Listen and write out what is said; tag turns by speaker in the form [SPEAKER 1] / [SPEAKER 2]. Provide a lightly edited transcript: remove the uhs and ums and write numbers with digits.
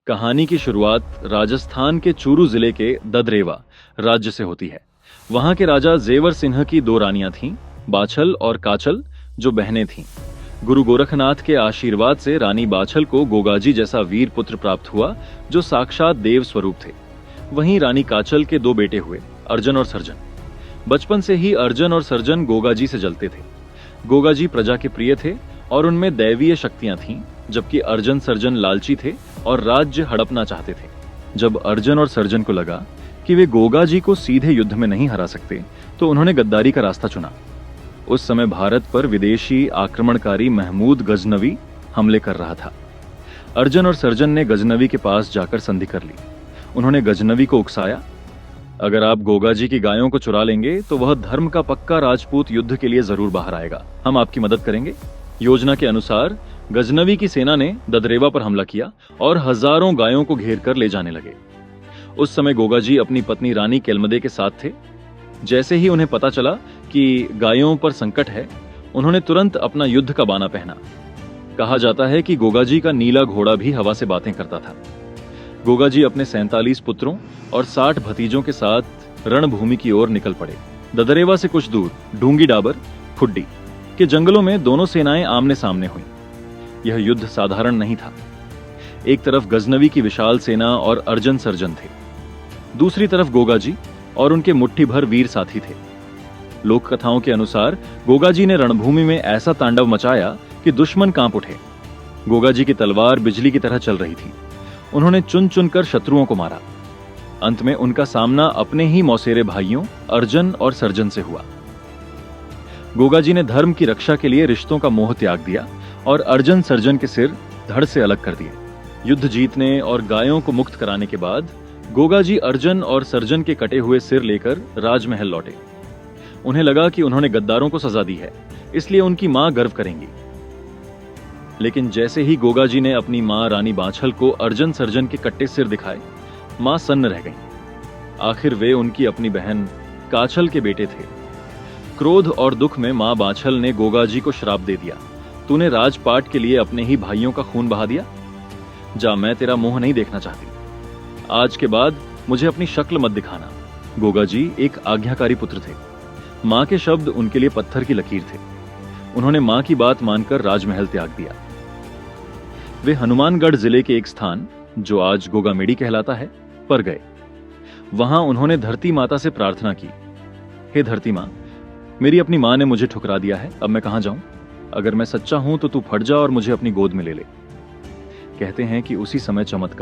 [SPEAKER 1] कहानी की शुरुआत राजस्थान के चूरू जिले के ददरेवा राज्य से होती है। वहां के राजा जेवर सिंह की दो रानियां थीं, बाछल और काचल, जो बहनें थीं। गुरु गोरखनाथ के आशीर्वाद से रानी बाछल को गोगाजी जैसा वीर पुत्र प्राप्त हुआ, जो साक्षात देव स्वरूप थे। वहीं रानी काचल के दो बेटे हुए, अर्जन और सर्जन। बचपन से ही अर्जन और सर्जन गोगाजी से जलते थे। गोगाजी प्रजा के प्रिय थे और उनमें दैवीय शक्तियां थीं, जबकि अर्जन सर्जन लालची थे और राज्य हड़पना चाहते थे। जब अर्जन और सर्जन को लगा कि वे गोगाजी को सीधे युद्ध में नहीं हरा सकते, तो उन्होंने गद्दारी का रास्ता चुना। उस समय भारत पर विदेशी आक्रमणकारी महमूद गजनवी हमले कर रहा था। अर्जन और सर्जन ने गजनवी के पास जाकर संधि कर ली। उन्होंने गजनवी को उकसाया, अगर आप गोगाजी की गायों को चुरा लेंगे तो वह धर्म का पक्का राजपूत युद्ध के लिए जरूर बाहर आएगा। हम आपकी मदद करेंगे। योजना के अनुसार गजनवी की सेना ने ददरेवा पर हमला किया और हजारों गायों को घेर कर ले जाने लगे। उस समय गोगाजी अपनी पत्नी रानी केल्मदे के साथ थे। जैसे ही उन्हें पता चला कि गायों पर संकट है, उन्होंने तुरंत अपना युद्ध का बाना पहना। कहा जाता है कि गोगाजी का नीला घोड़ा भी हवा से बातें करता था। गोगाजी अपने 47 पुत्रों और 60 भतीजों के साथ रणभूमि की ओर निकल पड़े। ददरेवा से कुछ दूर ढूंगी डाबर खुड्डी के जंगलों में दोनों सेनाएं आमने सामने हुईं। यह युद्ध साधारण नहीं था। एक तरफ गजनवी की विशाल सेना और अर्जन सर्जन थे, दूसरी तरफ गोगाजी और उनके मुट्ठी भर वीर साथी थे। लोक कथाओं के अनुसार गोगाजी ने रणभूमि में ऐसा तांडव मचाया कि दुश्मन कांप उठे। गोगाजी की तलवार बिजली की तरह चल रही थी। उन्होंने चुन चुनकर शत्रुओं को मारा। अंत में उनका सामना अपने ही मौसेरे भाइयों अर्जन और सर्जन से हुआ। गोगाजी ने धर्म की रक्षा के लिए रिश्तों का मोह त्याग दिया और अर्जन सर्जन के सिर धड़ से अलग कर दिए। युद्ध जीतने और गायों को मुक्त कराने के बाद गोगाजी अर्जन और सर्जन के कटे हुए सिर लेकर राजमहल लौटे। उन्हें लगा कि उन्होंने गद्दारों को सजा दी है, इसलिए उनकी मां गर्व करेंगी। लेकिन जैसे ही गोगाजी ने अपनी मां रानी बाछल को अर्जन सर्जन के कट्टे सिर दिखाए, मां सन्न रह गईं। आखिर वे उनकी अपनी बहन काचल के बेटे थे। क्रोध और दुख में मां बाछल ने गोगाजी को श्राप दे दिया, तूने राजपाट के लिए अपने ही भाइयों का खून बहा दिया। जा, मैं तेरा मुंह नहीं देखना चाहती। आज के बाद मुझे अपनी शक्ल मत दिखाना। गोगाजी एक आज्ञाकारी पुत्र थे। मां के शब्द उनके लिए पत्थर की लकीर थे। उन्होंने मां की बात मानकर राजमहल त्याग दिया। वे हनुमानगढ़ जिले के एक स्थान, जो आज गोगामेडी कहलाता है, पर गए। वहां उन्होंने धरती माता से प्रार्थना की, हे धरती मां, मेरी अपनी मां ने मुझे ठुकरा दिया है, अब मैं कहां जाऊं? अगर मैं सच्चा हूं तो तू फट जा और मुझे अपनी गोद में ले ले। कहते हैं कि उसी समय चमत्कार